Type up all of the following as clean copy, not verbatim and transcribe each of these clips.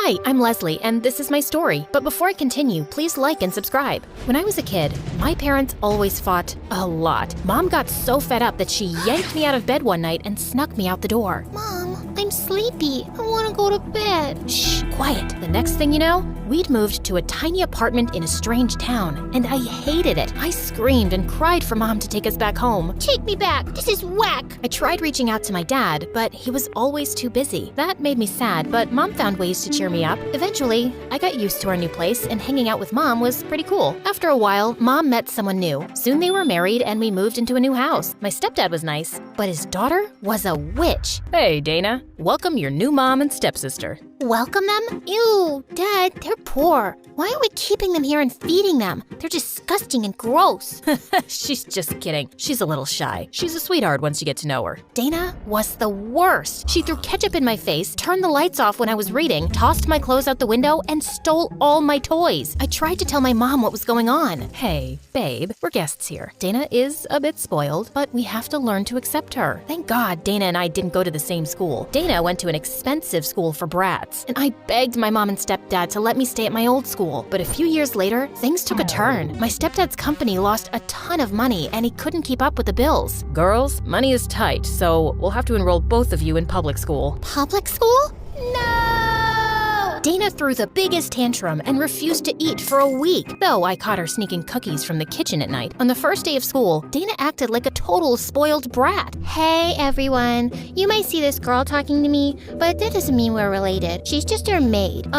Hi, I'm Leslie, and this is my story. But before I continue, please like and subscribe. When I was a kid, my parents always fought a lot. Mom got so fed up that she yanked me out of bed one night and snuck me out the door. Mom, I'm sleepy. I want to go to bed. Shh, quiet. The next thing you know, we'd moved to a tiny apartment in a strange town, and I hated it. I screamed and cried for Mom to take us back home. Take me back. This is whack. I tried reaching out to my dad, but he was always too busy. That made me sad, but Mom found ways to cheer me up. Eventually, I got used to our new place, and hanging out with Mom was pretty cool. After a while, Mom met someone new. Soon they were married, and we moved into a new house. My stepdad was nice, but his daughter was a witch. Hey, Dana. Welcome your new mom and stepsister. Welcome them? Ew, Dad, they're poor. Why are we keeping them here and feeding them? They're disgusting and gross. She's just kidding. She's a little shy. She's a sweetheart once you get to know her. Dana was the worst. She threw ketchup in my face, turned the lights off when I was reading, tossed my clothes out the window, and stole all my toys. I tried to tell my mom what was going on. Hey, babe, we're guests here. Dana is a bit spoiled, but we have to learn to accept her. Thank God Dana and I didn't go to the same school. Dana went to an expensive school for brats, and I begged my mom and stepdad to let me stay at my old school. But a few years later, things took a turn. My stepdad's company lost a ton of money, and he couldn't keep up with the bills. Girls, money is tight, so we'll have to enroll both of you in public school. Public school? No! Dana threw the biggest tantrum and refused to eat for a week, though I caught her sneaking cookies from the kitchen at night. On the first day of school, Dana acted like a total spoiled brat. Hey, everyone. You might see this girl talking to me, but that doesn't mean we're related. She's just our maid.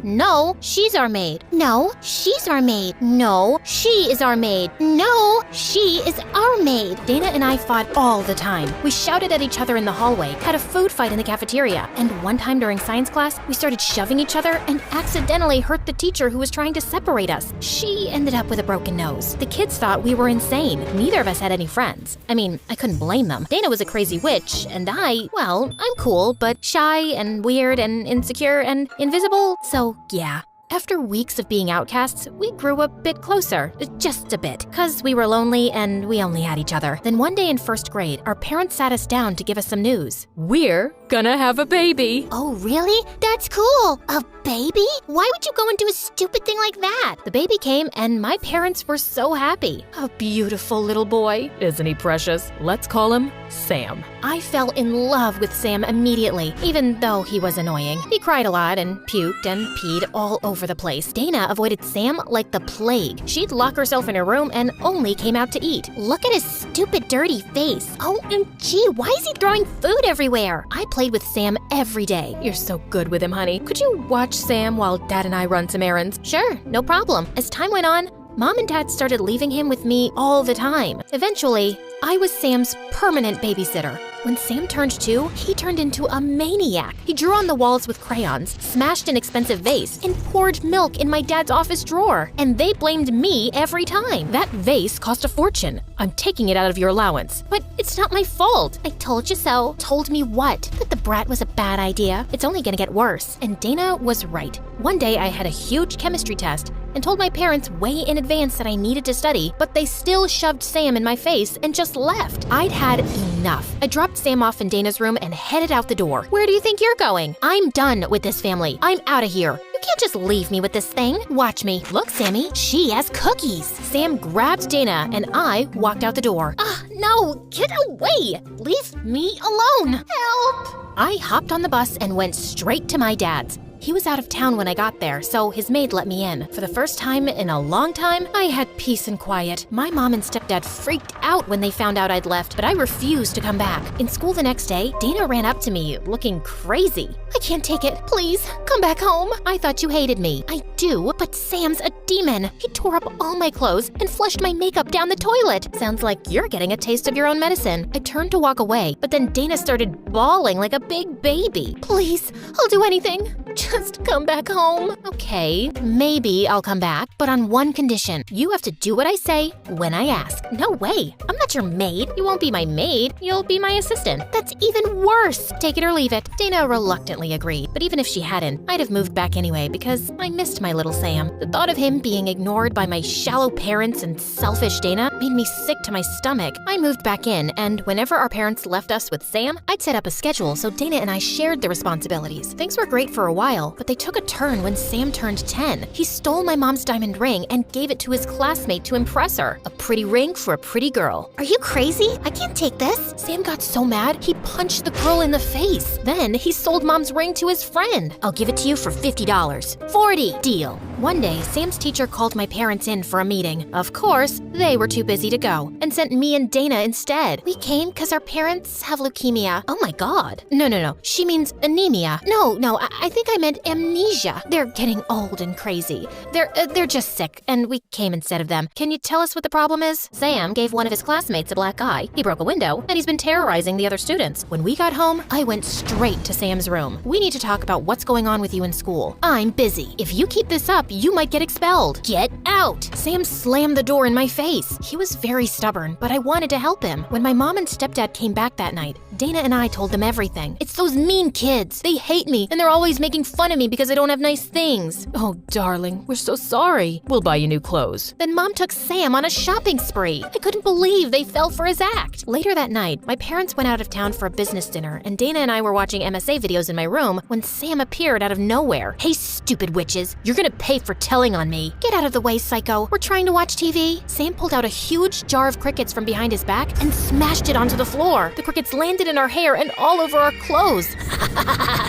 No, she's our maid. No, she's our maid. No, she is our maid. No, she is our maid. Dana and I fought all the time. We shouted at each other in the hallway, had a food fight in the cafeteria, and one time during science class, we started shoving each other and accidentally hurt the teacher who was trying to separate us. She ended up with a broken nose. The kids thought we were insane. Neither of us had any friends. I mean, I couldn't blame them. Dana was a crazy witch, and well, I'm cool, but shy and weird and insecure and invisible, so yeah. After weeks of being outcasts, we grew a bit closer, just a bit, because we were lonely and we only had each other. Then one day in first grade, our parents sat us down to give us some news. We're gonna have a baby. Oh, really? That's cool. A baby? Why would you go and do a stupid thing like that? The baby came and my parents were so happy. A beautiful little boy. Isn't he precious? Let's call him Sam. I fell in love with Sam immediately, even though he was annoying. He cried a lot and puked and peed all over the place. Dana avoided Sam like the plague. She'd lock herself in her room and only came out to eat. Look at his stupid, dirty face. OMG, why is he throwing food everywhere? I played with Sam every day. You're so good with him, honey. Could you watch Sam while Dad and I run some errands? Sure, no problem. As time went on, Mom and Dad started leaving him with me all the time. Eventually, I was Sam's permanent babysitter. When Sam turned 2, he turned into a maniac. He drew on the walls with crayons, smashed an expensive vase, and poured milk in my dad's office drawer. And they blamed me every time. That vase cost a fortune. I'm taking it out of your allowance. But it's not my fault. I told you so. Told me what? That the brat was a bad idea. It's only gonna get worse. And Dana was right. One day I had a huge chemistry test and told my parents way in advance that I needed to study, but they still shoved Sam in my face and just left. I'd had enough. I dropped Sam off in Dana's room and headed out the door. Where do you think you're going? I'm done with this family. I'm out of here. You can't just leave me with this thing. Watch me. Look, Sammy, she has cookies. Sam grabbed Dana and I walked out the door. No, get away. Leave me alone. Help. I hopped on the bus and went straight to my dad's. He was out of town when I got there, so his maid let me in. For the first time in a long time, I had peace and quiet. My mom and stepdad freaked out when they found out I'd left, but I refused to come back. In school the next day, Dana ran up to me, looking crazy. I can't take it. Please, come back home. I thought you hated me. I do, but Sam's a demon. He tore up all my clothes and flushed my makeup down the toilet. Sounds like you're getting a taste of your own medicine. I turned to walk away, but then Dana started bawling like a big baby. Please, I'll do anything. Just come back home. Okay, maybe I'll come back, but on one condition. You have to do what I say when I ask. No way. I'm not your maid. You won't be my maid. You'll be my assistant. That's even worse. Take it or leave it. Dana reluctantly agreed, but even if she hadn't, I'd have moved back anyway because I missed my little Sam. The thought of him being ignored by my shallow parents and selfish Dana made me sick to my stomach. I I moved back in, and whenever our parents left us with Sam, I'd set up a schedule so Dana and I shared the responsibilities. Things were great for a while, but they took a turn when Sam turned 10. He stole my mom's diamond ring and gave it to his classmate to impress her. A pretty ring for a pretty girl. Are you crazy? I can't take this. Sam got so mad, he punched the girl in the face. Then he sold mom's ring to his friend. I'll give it to you for $50. 40. Deal. One day, Sam's teacher called my parents in for a meeting. Of course, they were too busy to go and sent me and Dana instead. We came because our parents have leukemia. Oh my God. No. She means anemia. No, I think I meant amnesia. They're getting old and crazy. They're just sick, and we came instead of them. Can you tell us what the problem is? Sam gave one of his classmates a black eye. He broke a window, and he's been terrorizing the other students. When we got home, I went straight to Sam's room. We need to talk about what's going on with you in school. I'm busy. If you keep this up, you might get expelled. Get out! Sam slammed the door in my face. He was very stubborn, but I wanted to help him. When my mom and stepdad came back that night, Dana and I told them everything. It's those mean kids. They hate me, and they're always making fun of me because I don't have nice things. Oh, darling, we're so sorry. We'll buy you new clothes. Then Mom took Sam on a shopping spree. I couldn't believe they fell for his act. Later that night, my parents went out of town for a business dinner, and Dana and I were watching MSA videos in my room when Sam appeared out of nowhere. Hey, stupid witches, you're gonna pay for telling on me. Get out of the way, psycho. We're trying to watch TV. Sam pulled out a huge jar of crickets from behind his back and smashed it onto the floor. The crickets landed in our hair and all over our clothes.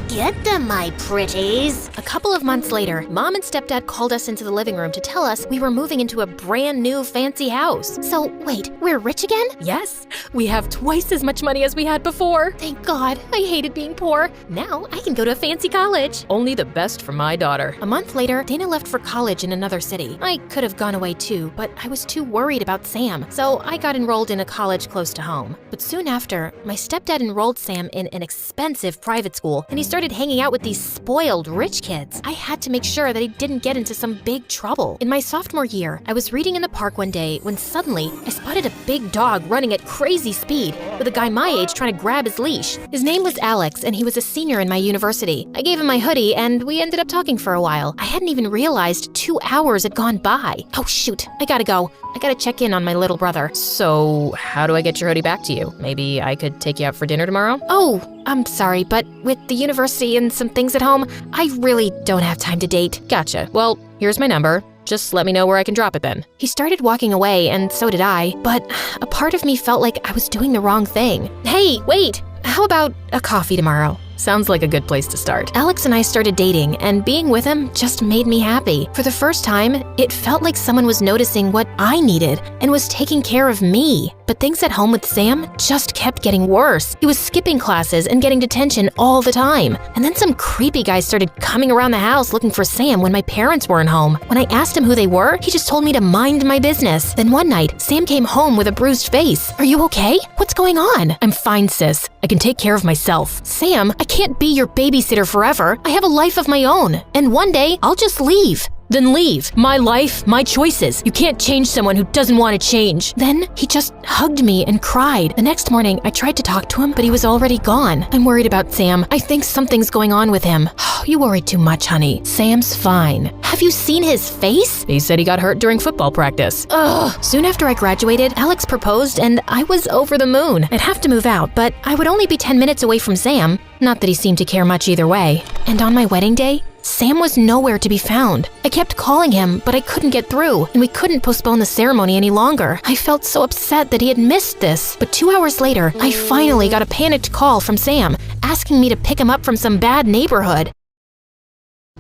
Get them, my pretties. A couple of months later, Mom and Stepdad called us into the living room to tell us we were moving into a brand new fancy house. So, wait, we're rich again? Yes, we have twice as much money as we had before. Thank God. I hated being poor. Now I can go to a fancy college. Only the best for my daughter. A month later, Dana left for college in another city. I could have gone away too, but I was too worried about Sam, so I got enrolled in a college close to home. But soon after, my stepdad enrolled Sam in an expensive private school, and he started hanging out with these spoiled rich kids. I had to make sure that he didn't get into some big trouble. In my sophomore year, I was reading in the park one day when suddenly I spotted a big dog running at crazy speed with a guy my age trying to grab his leash. His name was Alex, and he was a senior in my university. I gave him my hoodie, and we ended up talking for a while. I hadn't even realized 2 hours had gone by. Oh shoot, I gotta go. I gotta check in on my little brother. So, how do I get your hoodie back to you? Maybe I could take you out for dinner tomorrow? Oh, I'm sorry, but with the university and some things at home, I really don't have time to date. Gotcha. Well, here's my number. Just let me know where I can drop it then. He started walking away, and so did I, but a part of me felt like I was doing the wrong thing. Hey, wait! How about a coffee tomorrow? Sounds like a good place to start. Alex and I started dating, and being with him just made me happy. For the first time, it felt like someone was noticing what I needed and was taking care of me. But things at home with Sam just kept getting worse. He was skipping classes and getting detention all the time. And then some creepy guys started coming around the house looking for Sam when my parents weren't home. When I asked him who they were, he just told me to mind my business. Then one night, Sam came home with a bruised face. Are you okay? What's going on? I'm fine, sis. I can take care of myself. Sam, I can't be your babysitter forever. I have a life of my own. And one day, I'll just leave. Then leave. My life, my choices. You can't change someone who doesn't want to change. Then he just hugged me and cried. The next morning, I tried to talk to him, but he was already gone. I'm worried about Sam. I think something's going on with him. You worried too much, honey. Sam's fine. Have you seen his face? He said he got hurt during football practice. Ugh. Soon after I graduated, Alex proposed, and I was over the moon. I'd have to move out, but I would only be 10 minutes away from Sam. Not that he seemed to care much either way. And on my wedding day, Sam was nowhere to be found. I kept calling him, but I couldn't get through, and we couldn't postpone the ceremony any longer. I felt so upset that he had missed this. But 2 hours later, I finally got a panicked call from Sam, asking me to pick him up from some bad neighborhood.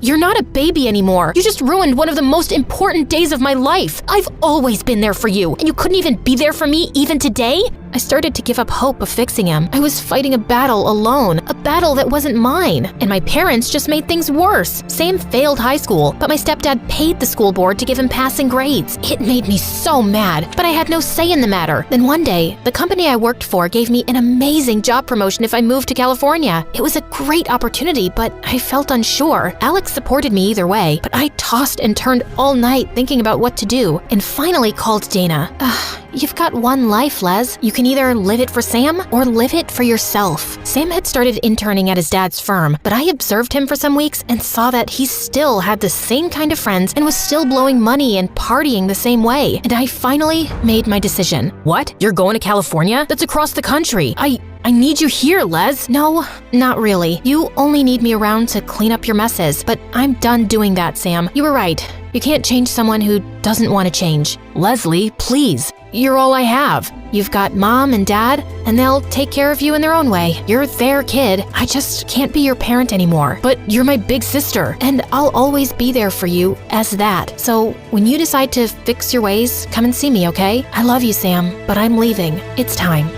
You're not a baby anymore. You just ruined one of the most important days of my life. I've always been there for you, and you couldn't even be there for me even today? I started to give up hope of fixing him. I was fighting a battle alone, a battle that wasn't mine, and my parents just made things worse. Sam failed high school, but my stepdad paid the school board to give him passing grades. It made me so mad, but I had no say in the matter. Then one day, the company I worked for gave me an amazing job promotion if I moved to California. It was a great opportunity, but I felt unsure. Alex supported me either way, but I tossed and turned all night thinking about what to do, and finally called Dana. You've got one life, Les. You can either live it for Sam or live it for yourself. Sam had started interning at his dad's firm, but I observed him for some weeks and saw that he still had the same kind of friends and was still blowing money and partying the same way. And I finally made my decision. What? You're going to California? That's across the country. I need you here, Les. No, not really. You only need me around to clean up your messes, but I'm done doing that, Sam. You were right. You can't change someone who doesn't want to change. Leslie, please. You're all I have. You've got Mom and Dad, and they'll take care of you in their own way. You're their kid. I just can't be your parent anymore. But you're my big sister, and I'll always be there for you as that. So when you decide to fix your ways, come and see me, okay? I love you, Sam, but I'm leaving. It's time.